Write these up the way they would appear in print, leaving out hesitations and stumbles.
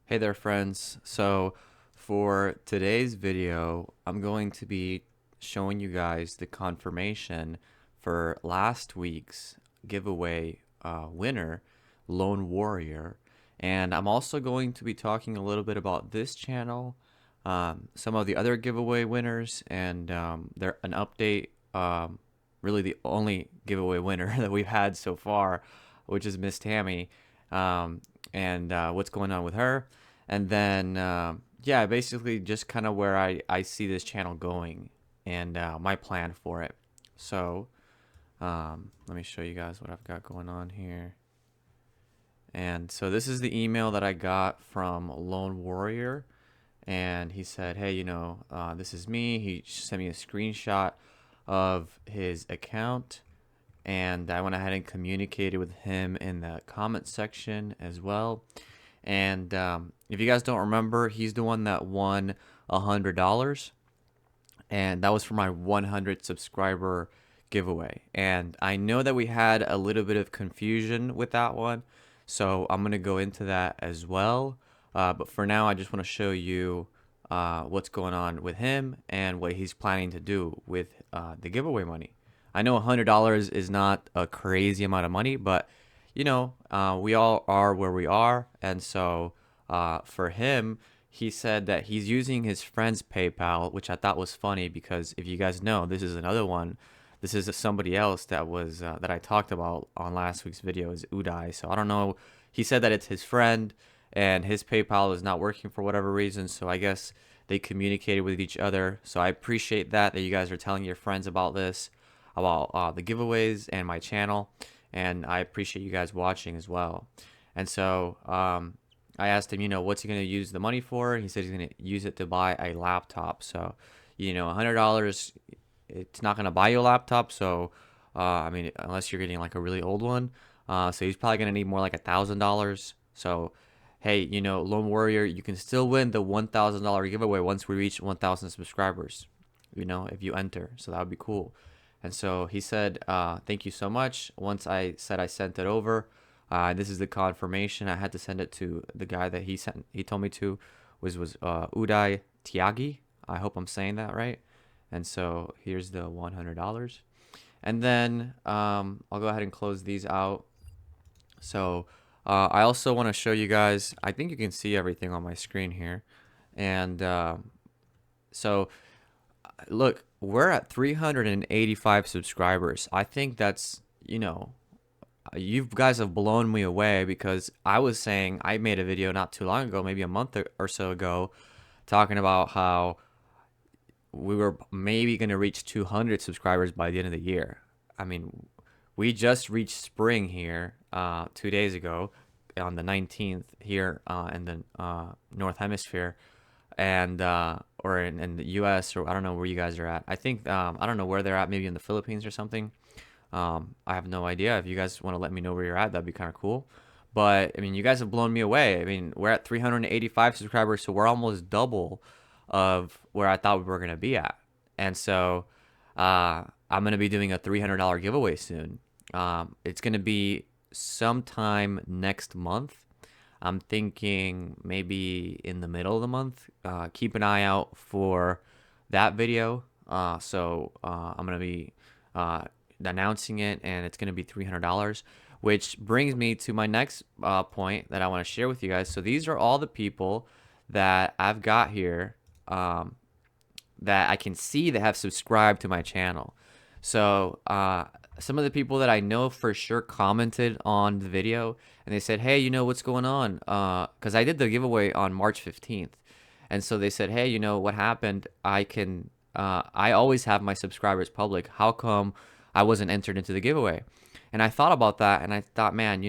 Hey there, friends. So, for today's video, I'm going to be showing you guys the confirmation for last week's giveaway winner, Lone Warrior. And I'm also going to be talking a little bit about this channel, some of the other giveaway winners, and an update. Really, the only giveaway winner that we've had so far, which is Miss Tammy, and what's going on with her. And then, yeah, basically just kind of where I see this channel going and my plan for it. So, let me show you guys what I've got going on here. And so this is the email that I got from Lone Warrior. And he said, hey, this is me. He sent me a screenshot of his account. And I went ahead and communicated with him in the comment section as well. And if you guys don't remember, he's the one that won $100, and that was for my 100 subscriber giveaway. And I know that we had a little bit of confusion with that one, so I'm gonna go into that as well. But for now, I just want to show you what's going on with him and what he's planning to do with the giveaway money. I know $100 is not a crazy amount of money, but we all are where we are. And so for him, he said that he's using his friend's PayPal, which I thought was funny because if you guys know, this is another one. This is somebody else that was that I talked about on last week's video is Uday. So I don't know. He said that it's his friend and his PayPal is not working for whatever reason. So I guess they communicated with each other. So I appreciate that you guys are telling your friends about this, about the giveaways and my channel, and I appreciate you guys watching as well. And so I asked him, what's he going to use the money for? He said he's going to use it to buy a laptop. So, $100, it's not going to buy you a laptop. So, I mean, unless you're getting like a really old one. So he's probably going to need more like $1,000. So, hey, Lone Warrior, you can still win the $1,000 giveaway once we reach 1,000 subscribers, if you enter. So that would be cool. And so he said, thank you so much. Once I said I sent it over, this is the confirmation. I had to send it to the guy that he told me to, was Uday Tyagi. I hope I'm saying that right. And so here's the $100. And then I'll go ahead and close these out. So I also want to show you guys, I think you can see everything on my screen here. And so look, we're at 385 subscribers. I think that's, you guys have blown me away because I was saying, I made a video not too long ago, maybe a month or so ago, talking about how we were maybe going to reach 200 subscribers by the end of the year. I mean, we just reached spring here 2 days ago on the 19th here in the North Hemisphere, and or in the U.S., or I don't know where you guys are at. I think I don't know where they're at, maybe in the Philippines or something. I have no idea. If you guys want to let me know where you're at, that'd be kind of cool. But I mean, you guys have blown me away. I mean, we're at 385 subscribers, so we're almost double of where I thought we were gonna be at. And so I'm gonna be doing a $300 giveaway soon. It's gonna be sometime next month. I'm thinking maybe in the middle of the month. Keep an eye out for that video. I'm gonna be announcing it, and it's gonna be $300, which brings me to my next point that I want to share with you guys. So these are all the people that I've got here that I can see that have subscribed to my channel. So some of the people that I know for sure commented on the video, and they said, hey, what's going on? Because I did the giveaway on March 15th. And so they said, hey, what happened? I always have my subscribers public. How come I wasn't entered into the giveaway? And I thought about that, and I thought, man,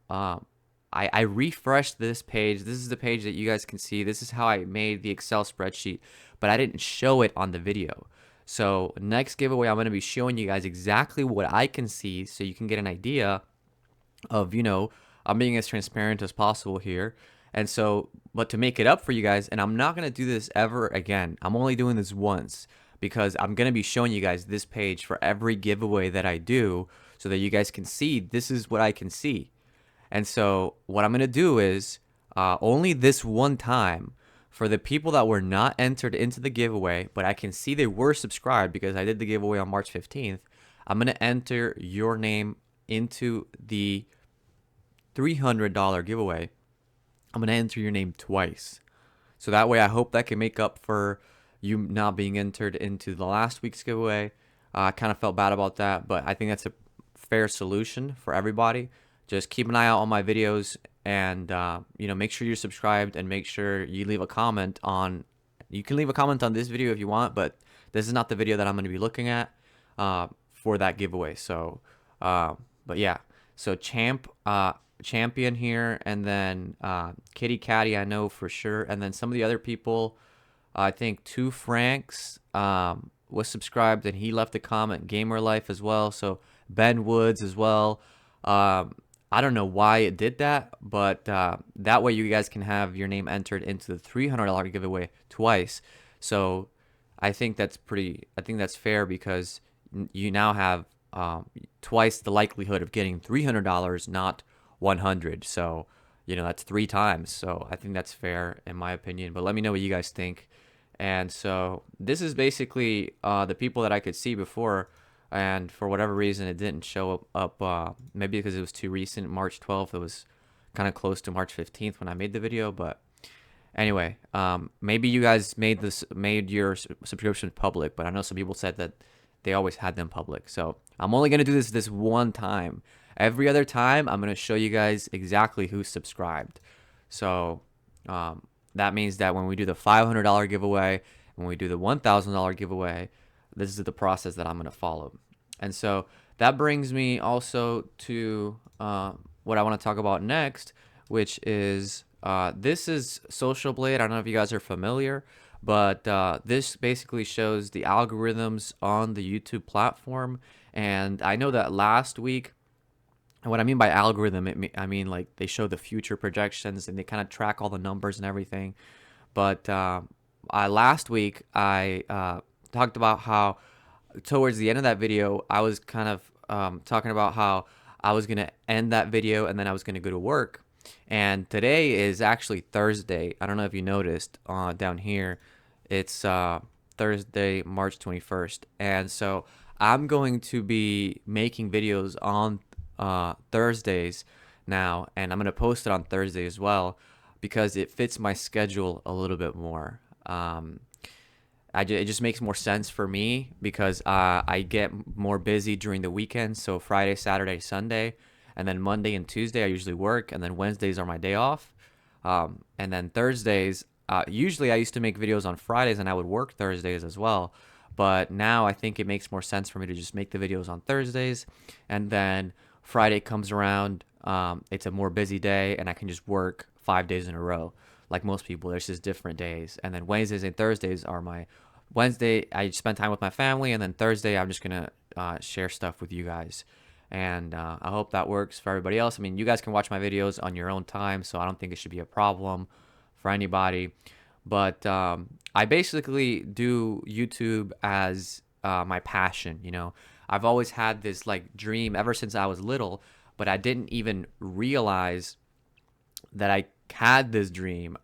I refreshed this page. This is the page that you guys can see. This is how I made the Excel spreadsheet, but I didn't show it on the video. So next giveaway, I'm going to be showing you guys exactly what I can see so you can get an idea of, I'm being as transparent as possible here. And so, but to make it up for you guys, and I'm not going to do this ever again. I'm only doing this once because I'm going to be showing you guys this page for every giveaway that I do so that you guys can see this is what I can see. And so what I'm going to do is only this one time, for the people that were not entered into the giveaway, but I can see they were subscribed because I did the giveaway on March 15th, I'm going to enter your name into the $300 giveaway. I'm going to enter your name twice. So that way, I hope that can make up for you not being entered into the last week's giveaway. I kind of felt bad about that, but I think that's a fair solution for everybody. Just keep an eye out on my videos, and make sure you're subscribed, and make sure you leave a comment on. You can leave a comment on this video if you want, but this is not the video that I'm going to be looking at for that giveaway. So, but yeah, so champion here, and then Kitty Catty, I know for sure, and then some of the other people. I think 2 Franks was subscribed, and he left a comment. Gamer Life as well. So Ben Woods as well. I don't know why it did that, but that way you guys can have your name entered into the $300 giveaway twice. So I think that's fair, because you now have twice the likelihood of getting $300, not 100. So that's 3 times. So I think that's fair in my opinion. But let me know what you guys think. And so this is basically the people that I could see before, and for whatever reason it didn't show up. Maybe because it was too recent. March 12th, it was kind of close to March 15th when I made the video. But anyway, maybe you guys made your subscriptions public, but I know some people said that they always had them public. So I'm only going to do this one time. Every other time, I'm going to show you guys exactly who's subscribed. So that means that when we do the $500 giveaway, when we do the $1,000 giveaway, this is the process that I'm going to follow. And so that brings me also to what I want to talk about next, which is this is Social Blade. I don't know if you guys are familiar, but this basically shows the algorithms on the YouTube platform. And I know that last week, and what I mean by algorithm, I mean like they show the future projections, and they kind of track all the numbers and everything. But last week I talked about how towards the end of that video, I was kind of talking about how I was going to end that video and then I was going to go to work. And today is actually Thursday. I don't know if you noticed down here. It's Thursday, March 21st. And so I'm going to be making videos on Thursdays now, and I'm going to post it on Thursday as well, because it fits my schedule a little bit more. It just makes more sense for me, because I get more busy during the weekend. So Friday, Saturday, Sunday, and then Monday and Tuesday I usually work, and then Wednesdays are my day off. And then Thursdays, usually I used to make videos on Fridays and I would work Thursdays as well. But now I think it makes more sense for me to just make the videos on Thursdays, and then Friday comes around, it's a more busy day, and I can just work 5 days in a row. Like most people, there's just different days. And then Wednesdays and Thursdays are my Wednesday, I spend time with my family, and then Thursday, I'm just going to share stuff with you guys. And I hope that works for everybody else. I mean, you guys can watch my videos on your own time, so I don't think it should be a problem for anybody. But I basically do YouTube as my passion. I've always had this like dream ever since I was little, but I didn't even realize that I had this dream.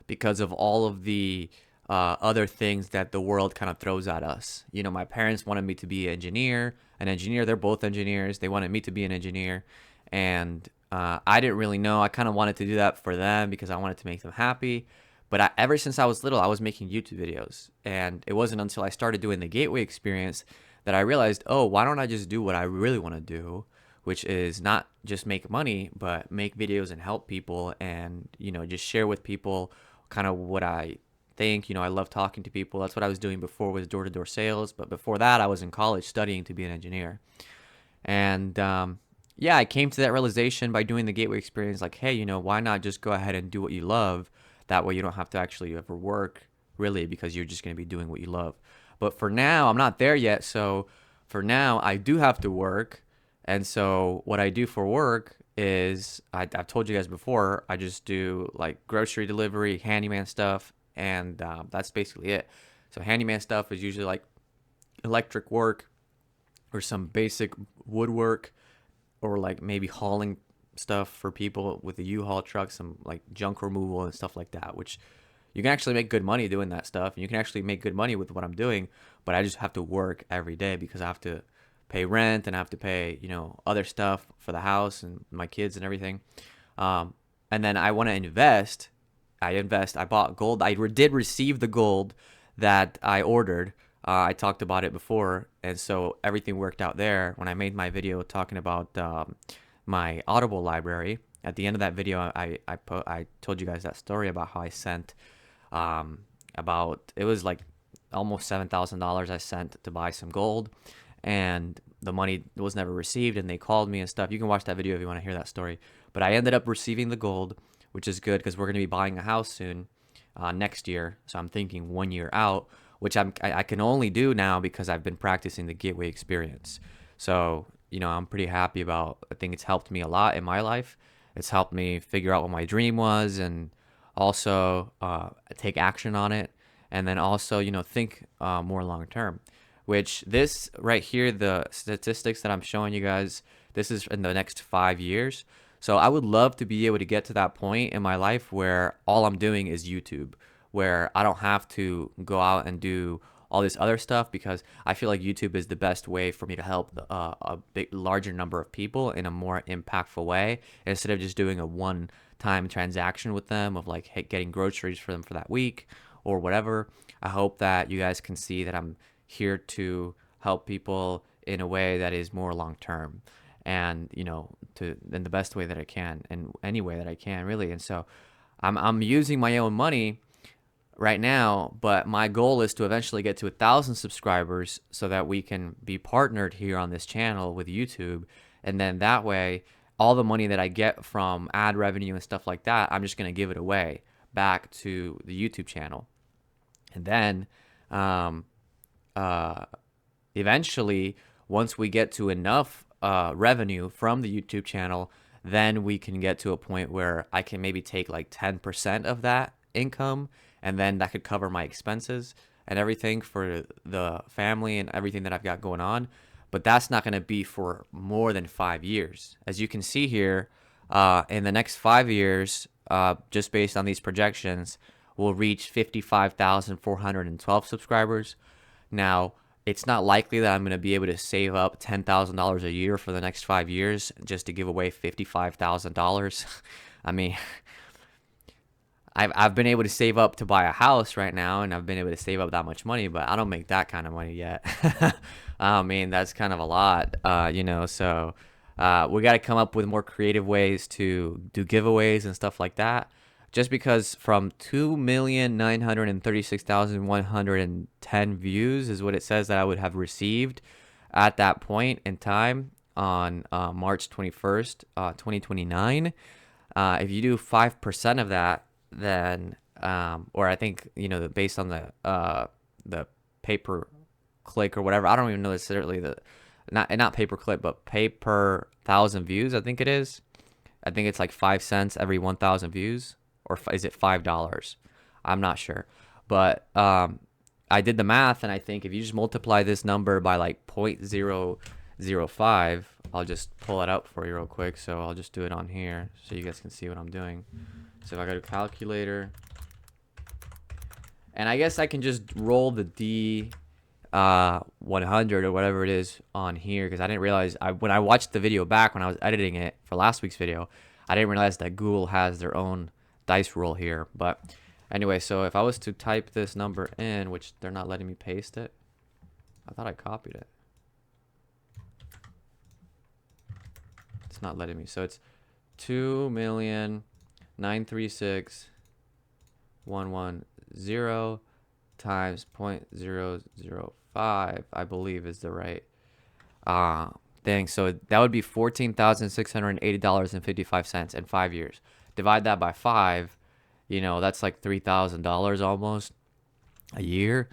Because of all of the other things that the world kind of throws at us. My parents wanted me to be an engineer. They're both engineers. They wanted me to be an engineer, and I didn't really know. I kind of wanted to do that for them because I wanted to make them happy. But ever since I was little, I was making YouTube videos, and it wasn't until I started doing the Gateway Experience that I realized, oh, why don't I just do what I really want to do, which is not just make money, but make videos and help people, and just share with people kind of what I think. I love talking to people. That's what I was doing before, with door-to-door sales. But before that, I was in college studying to be an engineer. And yeah, I came to that realization by doing the Gateway Experience, like, hey, why not just go ahead and do what you love? That way you don't have to actually ever work, really, because you're just going to be doing what you love. But for now, I'm not there yet. So for now, I do have to work. And so what I do for work is, I've told you guys before, I just do like grocery delivery, handyman stuff, and that's basically it. So handyman stuff is usually like electric work or some basic woodwork, or like maybe hauling stuff for people with the U-Haul truck, some like junk removal and stuff like that, which you can actually make good money doing that stuff. And you can actually make good money with what I'm doing, but I just have to work every day because I have to pay rent and I have to pay, other stuff for the house and my kids and everything. And then I want to invest. I bought gold. Did receive the gold that I ordered. I talked about it before, and so everything worked out there. When I made my video talking about my Audible library, at the end of that video, I told you guys that story about how I sent about, it was like almost $7,000 I sent to buy some gold, and the money was never received, and they called me and stuff. You can watch that video if you want to hear that story. But I ended up receiving the gold, which is good because we're going to be buying a house soon, next year. So I'm thinking 1 year out, which I can only do now because I've been practicing the Gateway Experience. So, I'm pretty happy about. I think it's helped me a lot in my life. It's helped me figure out what my dream was, and also take action on it, and then also think more long term. Which this right here, the statistics that I'm showing you guys, this is in the next 5 years. So I would love to be able to get to that point in my life where all I'm doing is YouTube, where I don't have to go out and do all this other stuff, because I feel like YouTube is the best way for me to help a larger number of people in a more impactful way, instead of just doing a one-time transaction with them of like, hey, getting groceries for them for that week or whatever. I hope that you guys can see that I'm here to help people in a way that is more long-term, and in the best way that I can, and any way that I can, really. And so I'm using my own money right now, but my goal is to eventually get to 1,000 subscribers so that we can be partnered here on this channel with YouTube. And then that way, all the money that I get from ad revenue and stuff like that, I'm just going to give it away back to the YouTube channel. And then eventually, once we get to enough revenue from the YouTube channel, then we can get to a point where I can maybe take like 10% of that income, and then that could cover my expenses and everything for the family and everything that I've got going on. But that's not going to be for more than 5 years. As you can see here, in the next 5 years, just based on these projections, we'll reach 55,412 subscribers. Now, it's not likely that I'm going to be able to save up $10,000 a year for the next 5 years just to give away $55,000. I mean, I've been able to save up to buy a house right now, and I've been able to save up that much money, but I don't make that kind of money yet. I mean, that's kind of a lot, so we got to come up with more creative ways to do giveaways and stuff like that. Just because from 2,936,110 views is what it says that I would have received at that point in time on March 21st, 2029. If you do 5% of that, then or I think based on the pay-per click or whatever, I don't even know necessarily not pay-per-click, but pay per 1,000 views. I think it is. I think it's like 5 cents every 1,000 views, or is it $5? I'm not sure, but I did the math, and I think if you just multiply this number by like 0.005, I'll just pull it up for you real quick. So I'll just do it on here so you guys can see what I'm doing. So if I go to calculator, and I guess I can just roll the D 100 or whatever it is on here, because I didn't realize, when I watched the video back when I was editing it for last week's video, I didn't realize that Google has their own dice roll here. But anyway, so if I was to type this number in, which they're not letting me paste it, I thought I copied it. It's not letting me. So it's 2,936,110 times 0.005, I believe is the right thing. So that would be $14,680.55 in 5 years. Divide that by 5, that's like $3,000 almost a year.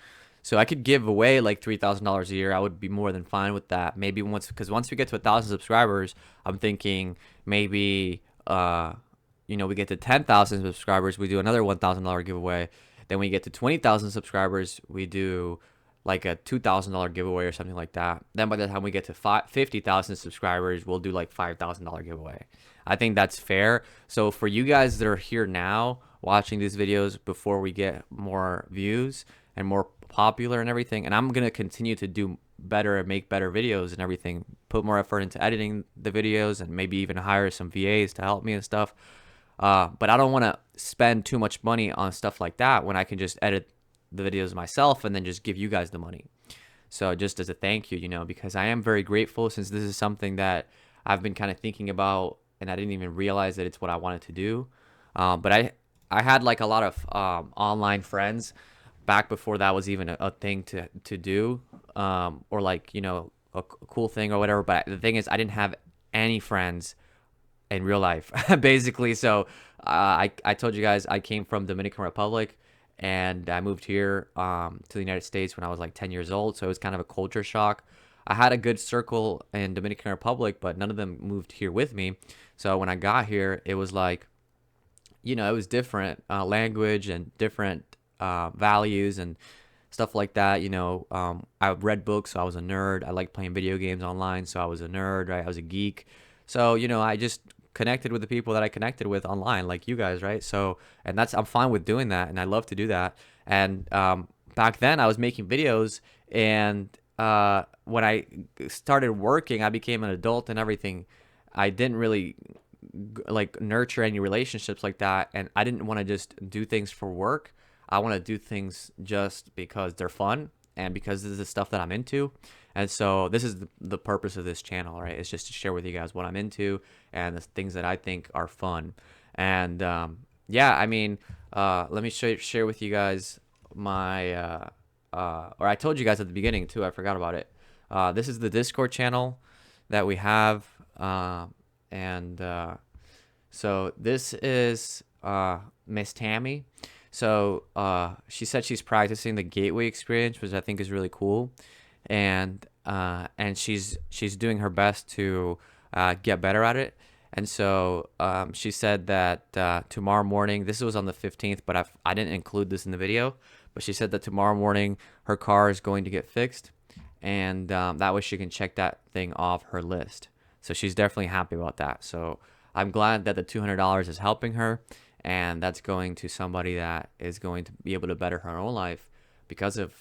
So I could give away like $3,000 a year. I would be more than fine with that. Maybe because once we get to 1,000 subscribers, I'm thinking maybe we get to 10,000 subscribers, we do another $1,000 giveaway. Then we get to 20,000 subscribers, we do like a $2,000 giveaway or something like that. Then by the time we get to 50,000 subscribers, we'll do like $5,000 giveaway. I think that's fair. So for you guys that are here now watching these videos before we get more views and more popular and everything, and I'm going to continue to do better and make better videos and everything, put more effort into editing the videos and maybe even hire some VAs to help me and stuff. But I don't want to spend too much money on stuff like that when I can just edit the videos myself and then just give you guys the money. So just as a thank you, because I am very grateful, since this is something that I've been kind of thinking about and I didn't even realize that it's what I wanted to do. But I had like a lot of online friends back before that was even a thing to do, or like, a cool thing or whatever. But the thing is, I didn't have any friends in real life, basically. So I told you guys I came from Dominican Republic, and I moved here to the United States when I was like 10 years old. So it was kind of a culture shock. I had a good circle in Dominican Republic, but none of them moved here with me. So when I got here, it was like, it was different language and different values and stuff like that. I read books, so I was a nerd. I liked playing video games online, so I was a nerd, right? I was a geek. So, I just connected with the people that I connected with online, like you guys, right? So, and I'm fine with doing that, and I love to do that. And back then, I was making videos, and when I started working, I became an adult and everything. I didn't really like nurture any relationships like that, and I didn't want to just do things for work. I want to do things just because they're fun and because this is the stuff that I'm into. And so this is the purpose of this channel, right? It's just to share with you guys what I'm into and the things that I think are fun. And yeah, I mean, let me share with you guys my, or I told you guys at the beginning too, I forgot about it. This is the Discord channel that we have. And so this is Miss Tammy. So she said she's practicing the gateway experience, which I think is really cool, and she's doing her best to get better at it. And so she said that tomorrow morning, this was on the 15th, but I didn't include this in the video, but she said that tomorrow morning her car is going to get fixed, and that way she can check that thing off her list. So she's definitely happy about that. So I'm glad that the $200 is helping her, and that's going to somebody that is going to be able to better her own life because of,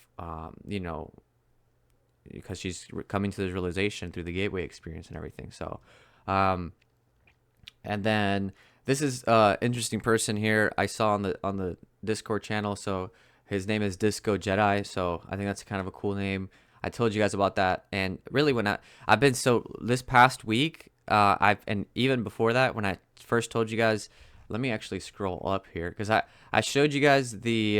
because she's coming to this realization through the gateway experience and everything. So, and then this is interesting person here I saw on the Discord channel. So his name is Disco Jedi. So I think that's kind of a cool name. I told you guys about that, and really when I've been this past week, and even before that, when I first told you guys. Let me actually scroll up here because I showed you guys the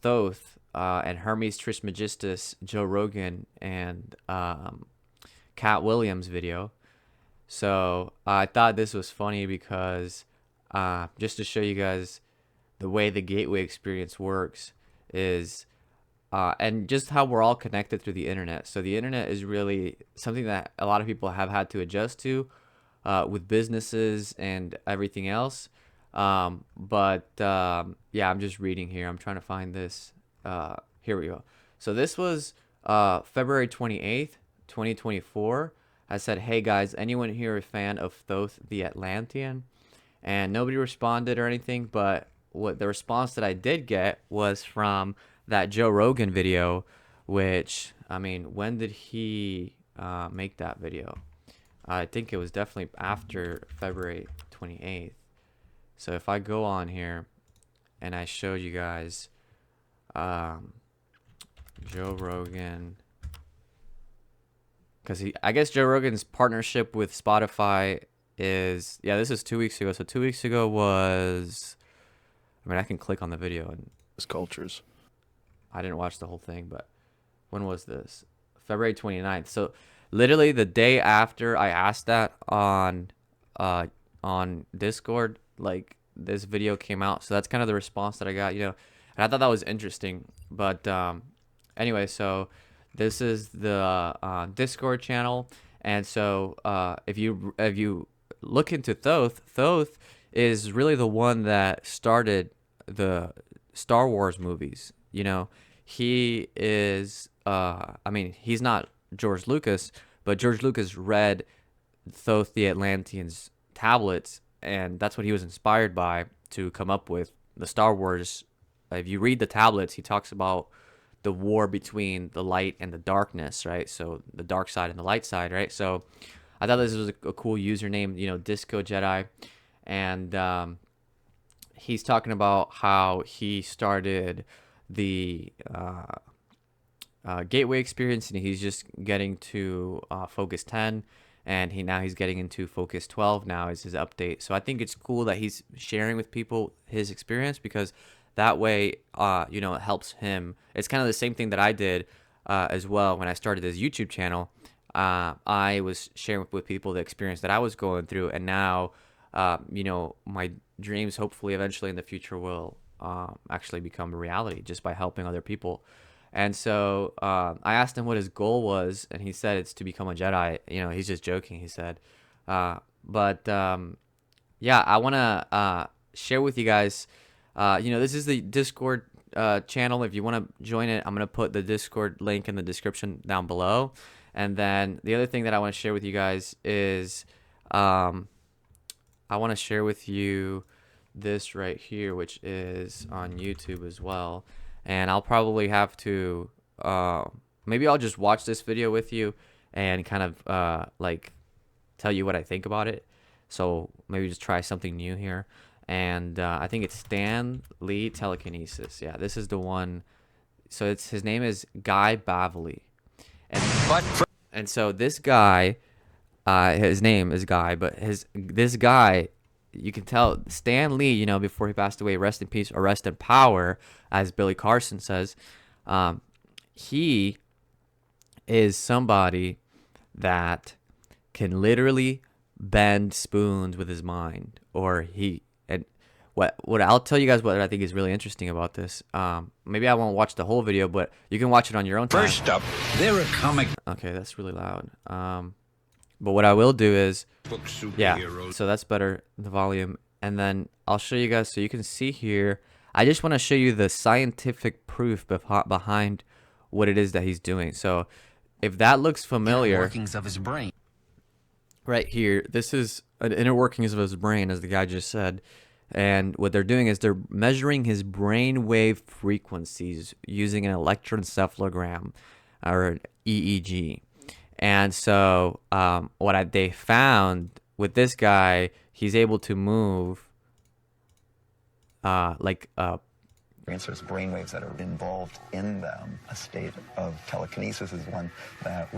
Thoth and Hermes Trismegistus, Joe Rogan, and Cat Williams video. So I thought this was funny because just to show you guys the way the gateway experience works is and just how we're all connected through the internet. So the internet is really something that a lot of people have had to adjust to. With businesses and everything else. Yeah, I'm just reading here. I'm trying to find this. Here we go. So this was February 28th, 2024. I said, hey guys, anyone here a fan of Thoth the Atlantean? And nobody responded or anything, but what the response that I did get was from that Joe Rogan video, which, I mean, when did he make that video? I think it was definitely after February 28th. So if I go on here and I show you guys Joe Rogan, because I guess Joe Rogan's partnership with Spotify is, yeah, this is 2 weeks ago. So 2 weeks ago was, I mean, I can click on the video and His cultures. I didn't watch the whole thing, but when was this? February 29th. So literally the day after I asked that on Discord, like this video came out. So that's kind of the response that I got, and I thought that was interesting. But anyway, so this is the Discord channel, and so if you look into Thoth is really the one that started the Star Wars movies. he is, I mean, he's not George Lucas, but George Lucas read Thoth the Atlantean's tablets, and that's what he was inspired by to come up with the Star Wars. If you read the tablets, he talks about the war between the light and the darkness, right? So the dark side and the light side, right? So I thought this was a cool username, you know, Disco Jedi. And he's talking about how he started the Gateway experience, and he's just getting to Focus 10, and he's getting into Focus 12 now is his update. So I think it's cool that he's sharing with people his experience, because that way, you know, it helps him. It's kind of the same thing that I did as well when I started this YouTube channel. I was sharing with people the experience that I was going through, and now, you know, my dreams hopefully eventually in the future will actually become a reality just by helping other people. And so I asked him what his goal was, and he said it's to become a Jedi. You know, he's just joking, he said. But yeah, I want to share with you guys, you know, this is the Discord channel. If you want to join it, I'm going to put the Discord link in the description down below. And then the other thing that I want to share with you guys is I want to share with you this right here, which is on YouTube as well. And I'll probably have to, maybe I'll just watch this video with you and kind of like tell you what I think about it. So maybe just try something new here. And I think it's Stan Lee Telekinesis. Yeah, this is the one. So his name is Guy Bavely. And so this guy, his name is Guy, but this guy, you can tell Stan Lee, you know, before he passed away, rest in peace or rest in power, as Billy Carson says, he is somebody that can literally bend spoons with his mind, or what I'll tell you guys what I think is really interesting about this. Maybe I won't watch the whole video, but you can watch it on your own time. First up, they're a comic. Okay, that's really loud. But what I will do is, yeah, so that's better, the volume. And then I'll show you guys so you can see here. I just want to show you the scientific proof behind what it is that he's doing. So if that looks familiar, Workings of his brain. right here, this is an inner workings of his brain, as the guy just said. And what they're doing is they're measuring his brain wave frequencies using an electroencephalogram, or an EEG. And so they found with this guy, he's able to move There's brainwaves that are involved in them. A state of telekinesis is one that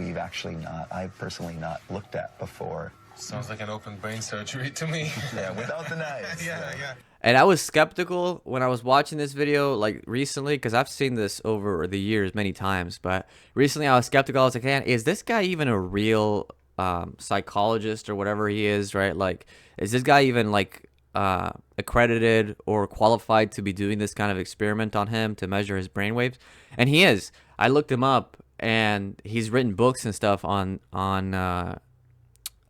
I've personally not looked at before. Sounds like an open brain surgery to me. Yeah, without the knives. Yeah. And I was skeptical when I was watching this video, like recently, because I've seen this over the years many times. But recently I was skeptical. I was like, man, is this guy even a real psychologist or whatever he is, right? Like, is this guy even like accredited or qualified to be doing this kind of experiment on him to measure his brainwaves? And he is. I looked him up, and he's written books and stuff on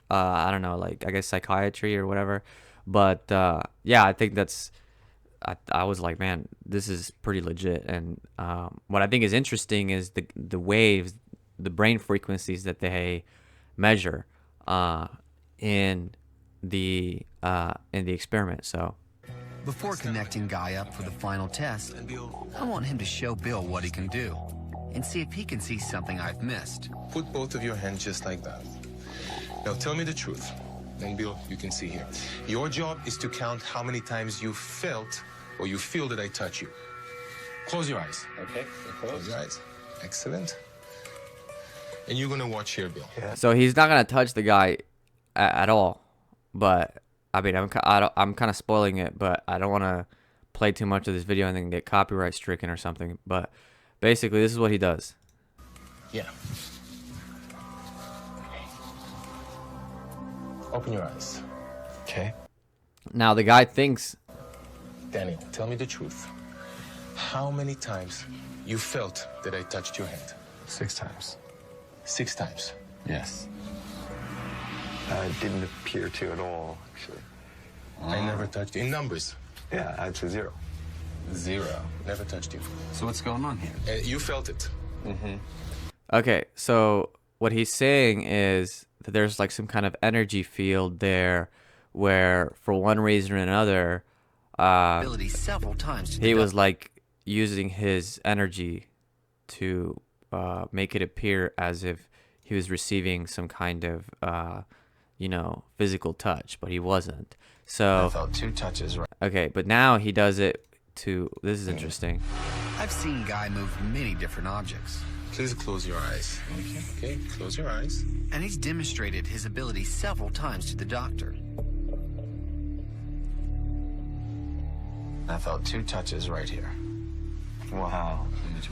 I don't know, like I guess psychiatry or whatever. But yeah, I think I was like, man, this is pretty legit. And what I think is interesting is the waves, the brain frequencies that they measure in the experiment. So Before connecting Guy up for the final test, I want him to show Bill what he can do and see if he can see something I've missed. Put both of your hands just like that. Now tell me the truth. And Bill, you can see here. Your job is to count how many times you felt or you feel that I touch you. Close your eyes. Okay. Close your eyes. Excellent. And you're gonna watch here, Bill. Yeah. So he's not gonna touch the guy at all. But I mean, I'm kind of spoiling it, but I don't want to play too much of this video and then get copyright stricken or something. But basically, this is what he does. Yeah. Open your eyes. Okay. Now the guy thinks. Daniel, tell me the truth. How many times you felt that I touched your hand? 6 times. 6 times. Yes. Didn't appear to at all, actually. I never touched you. In numbers. Yeah, I'd say 0. Zero. Never touched you. So what's going on here? You felt it. Okay, so what he's saying is that there's like some kind of energy field there where, for one reason or another, Ability several times to he deduct was like using his energy to make it appear as if he was receiving some kind of, physical touch, but he wasn't. So, felt 2 touches right. okay, but now he does it to, this is interesting. I've seen Guy move many different objects, Please close your eyes. Okay, close your eyes. and he's demonstrated his ability several times to the doctor. I felt 2 touches right here. Wow,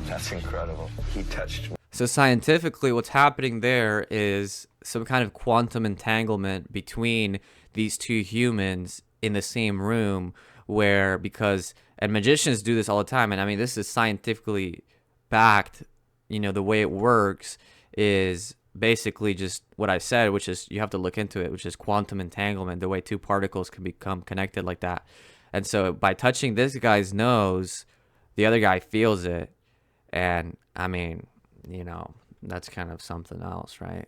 that's incredible. He touched me. So scientifically, what's happening there is some kind of quantum entanglement between these two humans in the same room, where, because, and magicians do this all the time, and I mean, this is scientifically backed, the way it works is basically just what I said, which is, you have to look into it, which is quantum entanglement, the way two particles can become connected like that. And so by touching this guy's nose, the other guy feels it. And I mean, that's kind of something else, right?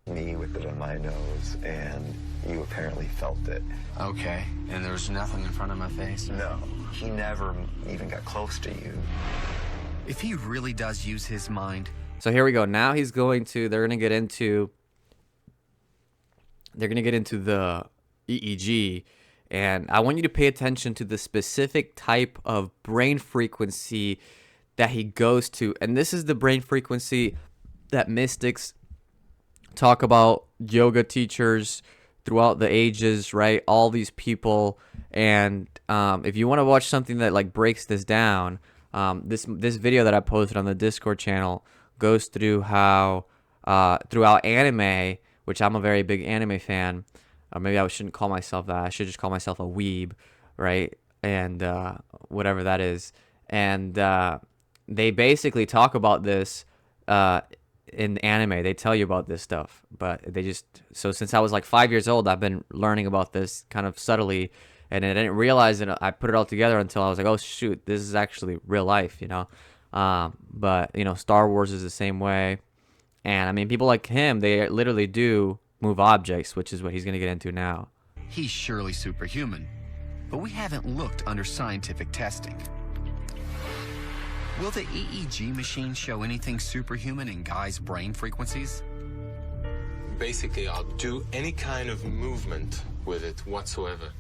Me with it in my nose, and you apparently felt it. Okay, and there was nothing in front of my face? No, he never even got close to you. If he really does use his mind, So here we go. Now they're going to get into the EEG, and I want you to pay attention to the specific type of brain frequency that he goes to. And this is the brain frequency that mystics talk about, yoga teachers throughout the ages, right? All these people. And if you want to watch something that like breaks this down, this video that I posted on the Discord channel goes through how throughout anime, which I'm a very big anime fan, or maybe I shouldn't call myself that. I should just call myself a weeb, right? And whatever that is. And they basically talk about this in anime. They tell you about this stuff, but so since I was like 5 years old, I've been learning about this kind of subtly, and I didn't realize it. I put it all together until I was like, oh shoot, this is actually real life, but Star Wars is the same way. And I mean, people like him, they literally do move objects, which is what he's going to get into now. he's surely superhuman. But we haven't looked under scientific testing. Will the EEG machine show anything superhuman in Guy's brain frequencies? Basically, I'll do any kind of movement with it whatsoever.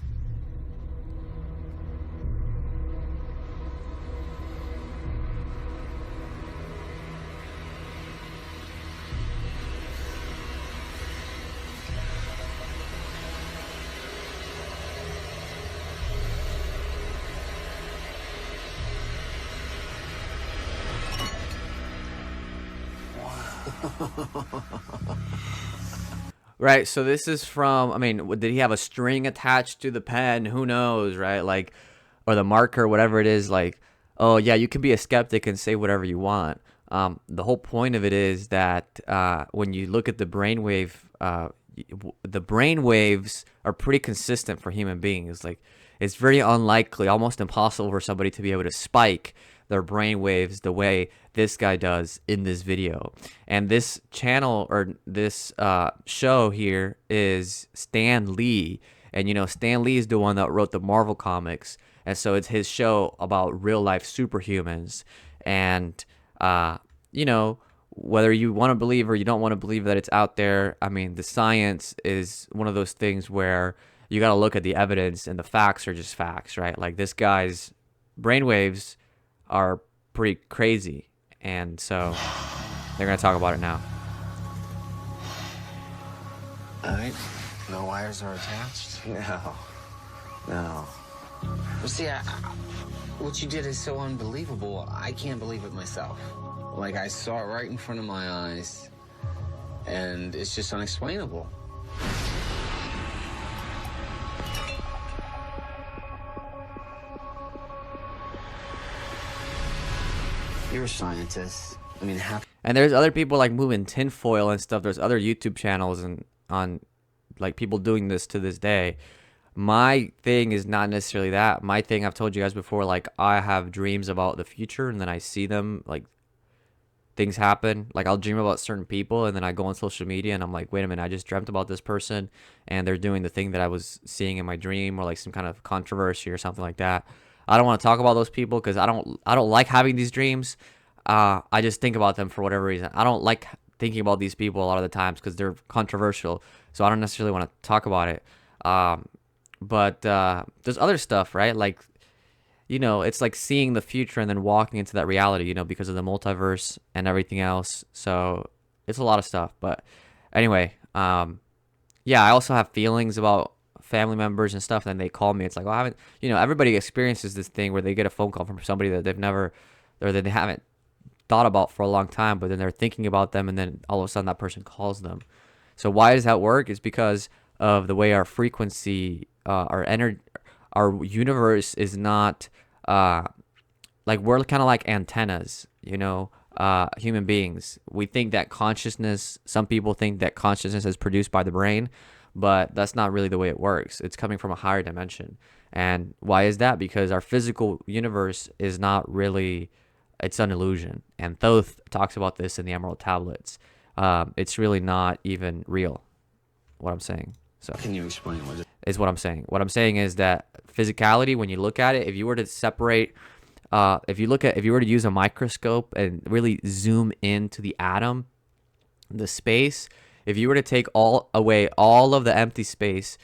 Right, so this is from, I mean, did he have a string attached to the pen? Who knows, right? Like, or the marker, whatever it is, like, oh yeah, you can be a skeptic and say whatever you want. The whole point of it is that when you look at the brainwave, the brain waves are pretty consistent for human beings. Like, it's very unlikely, almost impossible for somebody to be able to spike their brain waves the way this guy does in this video. And this channel, or this show here, is Stan Lee. And Stan Lee is the one that wrote the Marvel comics, and so it's his show about real life superhumans. And whether you want to believe or you don't want to believe that it's out there, I mean, the science is one of those things where you got to look at the evidence, and the facts are just facts, right? Like, this guy's brainwaves are pretty crazy, and so they're gonna talk about it now. All right. No wires are attached? No. No. Well, see, what you did is so unbelievable. I can't believe it myself. Like, I saw it right in front of my eyes, and it's just unexplainable. You're a scientist. I mean, And there's other people like moving tinfoil and stuff. There's other YouTube channels and on like people doing this to this day. my thing is not necessarily that. My thing, I've told you guys before, like I have dreams about the future and then I see them, like things happen. Like I'll dream about certain people and then I go on social media and I'm like, wait a minute, I just dreamt about this person and they're doing the thing that I was seeing in my dream, or like some kind of controversy or something like that. I don't want to talk about those people because I don't like having these dreams. I just think about them for whatever reason. I don't like thinking about these people a lot of the times because they're controversial. So I don't necessarily want to talk about it. But there's other stuff, right? Like, it's like seeing the future and then walking into that reality, because of the multiverse and everything else. So it's a lot of stuff. But anyway, yeah, I also have feelings about family members and stuff. And they call me. It's like, well, I haven't, everybody experiences this thing where they get a phone call from somebody that they've never, or that they haven't thought about for a long time, but then they're thinking about them. And then all of a sudden that person calls them. So why does that work? It's because of the way our frequency, our energy, our universe is not like, we're kind of like antennas, human beings. We think that some people think that consciousness is produced by the brain, but that's not really the way it works. It's coming from a higher dimension. And why is that? Because our physical universe is not really, it's an illusion. And Thoth talks about this in the Emerald Tablets. It's really not even real, what I'm saying. So Can you explain what it is what I'm saying. What I'm saying is that physicality, when you look at it, if you were to separate, if you were to use a microscope and really zoom into the atom, the space, if you were to take away all of the empty space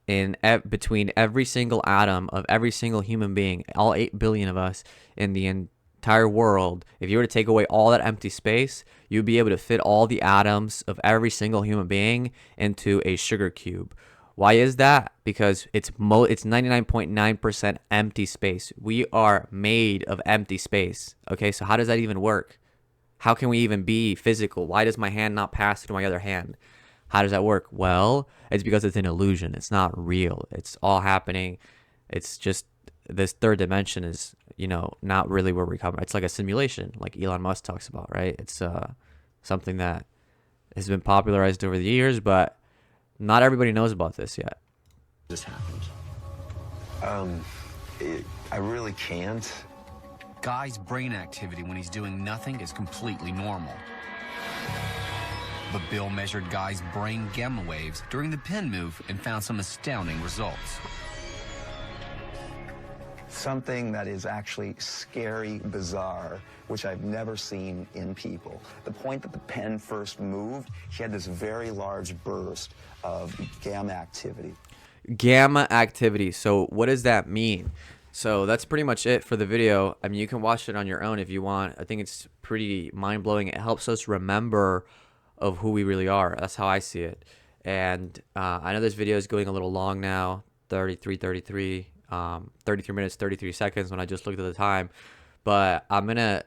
in between every single atom of every single human being, all 8 billion of us in the entire world, if you were to take away all that empty space, you'd be able to fit all the atoms of every single human being into a sugar cube. Why is that? Because it's 99.9% empty space. We are made of empty space. Okay, so how does that even work? How can we even be physical? Why does my hand not pass through my other hand? How does that work? Well, it's because it's an illusion. It's not real. It's all happening. It's just this third dimension is, not really where we come. It's like a simulation, like Elon Musk talks about, right? It's something that has been popularized over the years, but not everybody knows about this yet. just happened? I really can't. Guy's brain activity when he's doing nothing is completely normal. But Bill measured Guy's brain gamma waves during the pin move and found some astounding results. Something that is actually scary, bizarre, which I've never seen in people. The point that the pen first moved, he had this very large burst of gamma activity. Gamma activity. So what does that mean? So that's pretty much it for the video. I mean, you can watch it on your own if you want. I think it's pretty mind-blowing. It helps us remember of who we really are. That's how I see it. And I know this video is going a little long now, 33 minutes, 33 seconds when I just looked at the time. But I'm going to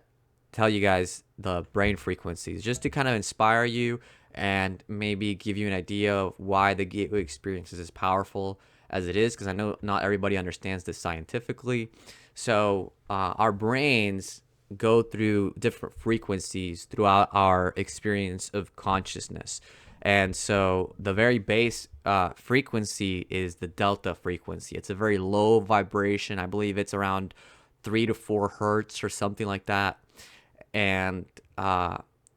tell you guys the brain frequencies just to kind of inspire you and maybe give you an idea of why the gateway experience is as powerful as it is, because I know not everybody understands this scientifically. So our brains go through different frequencies throughout our experience of consciousness. And so the very base frequency is the delta frequency. It's a very low vibration. I believe it's around 3 to 4 hertz or something like that. And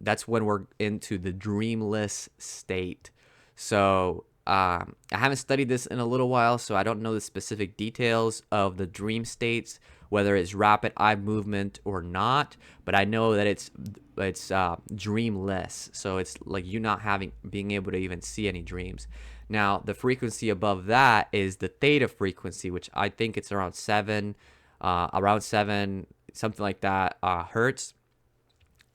that's when we're into the dreamless state. So I haven't studied this in a little while, so I don't know the specific details of the dream states, whether it's rapid eye movement or not, but I know that it's dreamless. So it's like you not being able to even see any dreams. Now, the frequency above that is the theta frequency, which I think it's around 7, something like that, hertz.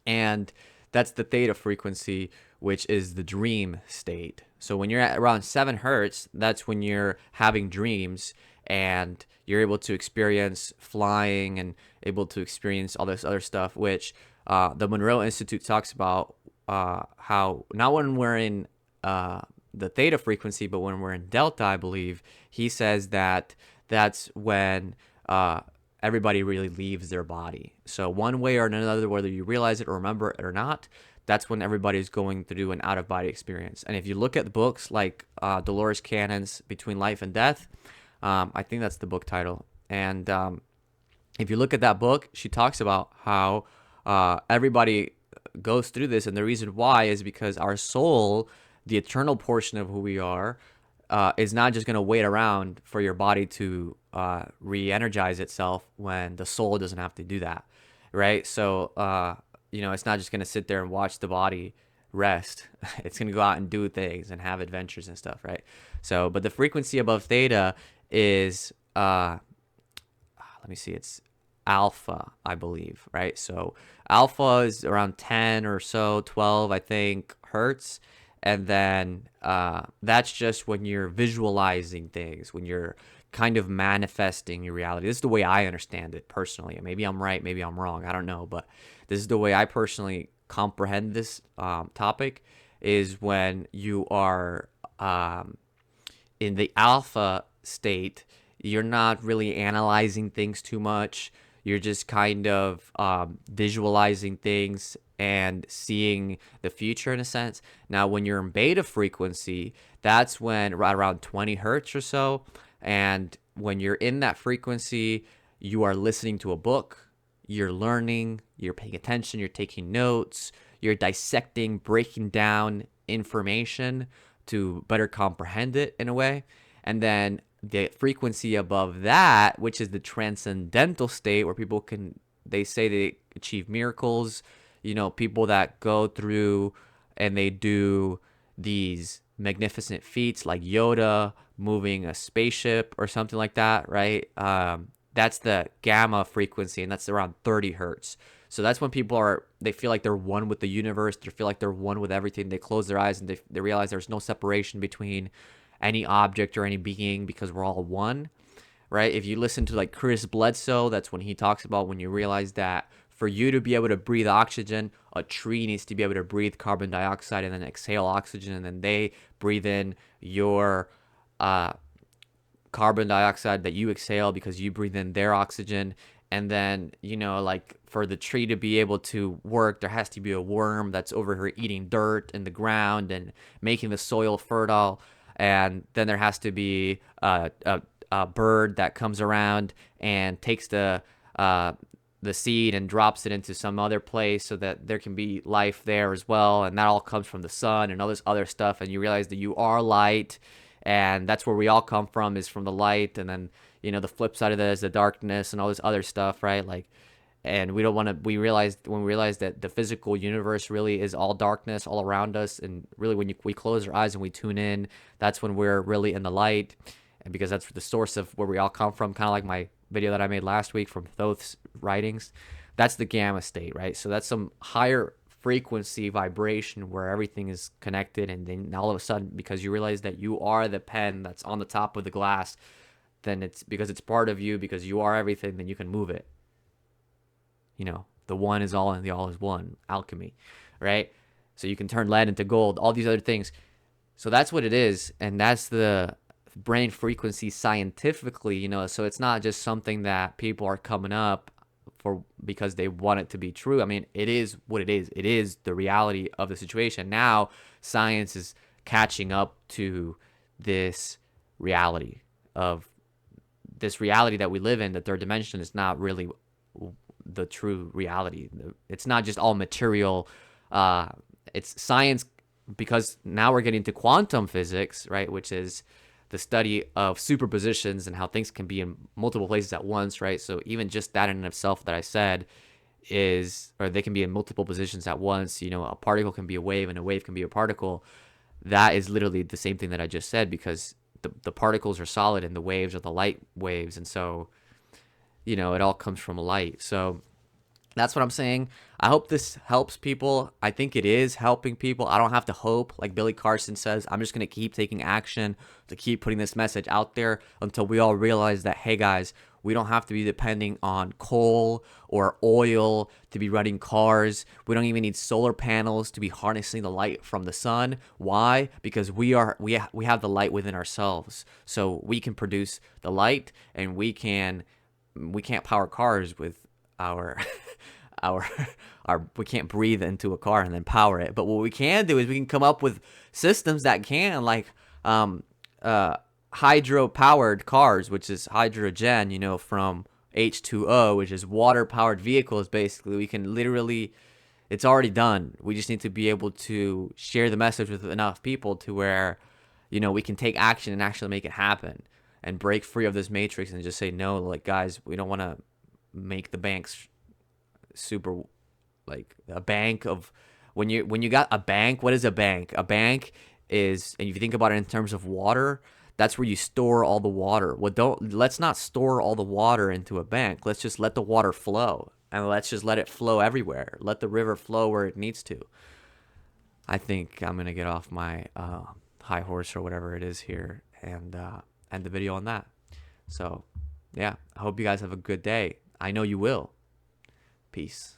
And that's the theta frequency, which is the dream state. So when you're at around 7 hertz, that's when you're having dreams and you're able to experience flying and able to experience all this other stuff, which the Monroe Institute talks about how not when we're in the theta frequency, but when we're in delta, I believe, he says that that's when everybody really leaves their body. So one way or another, whether you realize it or remember it or not, that's when everybody's going through an out-of-body experience. And if you look at the books like Dolores Cannon's Between Life and Death, I think that's the book title. And if you look at that book, she talks about how everybody goes through this, and the reason why is because our soul, the eternal portion of who we are, is not just going to wait around for your body to re-energize itself when the soul doesn't have to do that, right? So it's not just going to sit there and watch the body rest. It's going to go out and do things and have adventures and stuff, right? So, but the frequency above theta is let me see, it's alpha, I believe, right? So alpha is around 10 or so, 12, I think, hertz. And then that's just when you're visualizing things, when you're kind of manifesting your reality. This is the way I understand it personally. Maybe I'm right, maybe I'm wrong, I don't know. But this is the way I personally comprehend this topic, is when you are in the alpha state, you're not really analyzing things too much. You're just kind of visualizing things and seeing the future in a sense. Now, when you're in beta frequency, that's when right around 20 hertz or so. And when you're in that frequency, you are listening to a book, you're learning, you're paying attention, you're taking notes, you're dissecting, breaking down information to better comprehend it in a way. And then the frequency above that, which is the transcendental state, where people they say they achieve miracles, people that go through and they do these magnificent feats like Yoda moving a spaceship or something like that, right? That's the gamma frequency, and that's around 30 hertz. So that's when people they feel like they're one with the universe. They feel like they're one with everything. They close their eyes and they realize there's no separation between any object or any being, because we're all one, right? If you listen to like Chris Bledsoe, that's when he talks about when you realize that for you to be able to breathe oxygen, a tree needs to be able to breathe carbon dioxide and then exhale oxygen, and then they breathe in your carbon dioxide that you exhale because you breathe in their oxygen. And then, like for the tree to be able to work, there has to be a worm that's over here eating dirt in the ground and making the soil fertile. And then there has to be a bird that comes around and takes the seed and drops it into some other place so that there can be life there as well. And that all comes from the sun and all this other stuff. And you realize that you are light, and that's where we all come from, is from the light. And then, the flip side of that is the darkness and all this other stuff, right? Like, and we don't want to, when we realize that the physical universe really is all darkness all around us. And really when we close our eyes and we tune in, that's when we're really in the light. And because that's the source of where we all come from, kind of like my video that I made last week from Thoth's writings, that's the gamma state, right? So that's some higher frequency vibration where everything is connected. And then all of a sudden, because you realize that you are the pen that's on the top of the glass, then it's because it's part of you, because you are everything, then you can move it. The one is all and the all is one, alchemy, right? So you can turn lead into gold, all these other things. So that's what it is. And that's the brain frequency scientifically, so it's not just something that people are coming up for because they want it to be true. I mean, it is what it is. It is the reality of the situation. Now science is catching up to this reality that we live in. The third dimension is not really the true reality. It's not just all material. It's science, because now we're getting to quantum physics, right? Which is the study of superpositions and how things can be in multiple places at once, right? So even just that in itself that I said or they can be in multiple positions at once. A particle can be a wave and a wave can be a particle. That is literally the same thing that I just said, because the particles are solid and the waves are the light waves. And so, it all comes from light. So that's what I'm saying. I hope this helps people. I think it is helping people. I don't have to hope. Like Billy Carson says, I'm just going to keep taking action to keep putting this message out there until we all realize that, hey guys, we don't have to be depending on coal or oil to be running cars. We don't even need solar panels to be harnessing the light from the sun. Why? Because we have the light within ourselves. So we can produce the light, and we can't power cars with our we can't breathe into a car and then power it. But what we can do is we can come up with systems that can, like hydro-powered cars, which is hydrogen, you know, from H2O, which is water-powered vehicles, basically. We can literally, it's already done. We just need to be able to share the message with enough people to where, you know, we can take action and actually make it happen and break free of this matrix and just say, no, like, guys, we don't want to make the banks super, like, a bank of, when you got a bank, what is a bank? A bank is, and if you think about it in terms of water, that's where you store all the water. Well, let's not store all the water into a bank. Let's just let the water flow, and let's just let it flow everywhere. Let the river flow where it needs to. I think I'm gonna get off my high horse or whatever it is here and end the video on that. So yeah, I hope you guys have a good day. I know you will. Peace.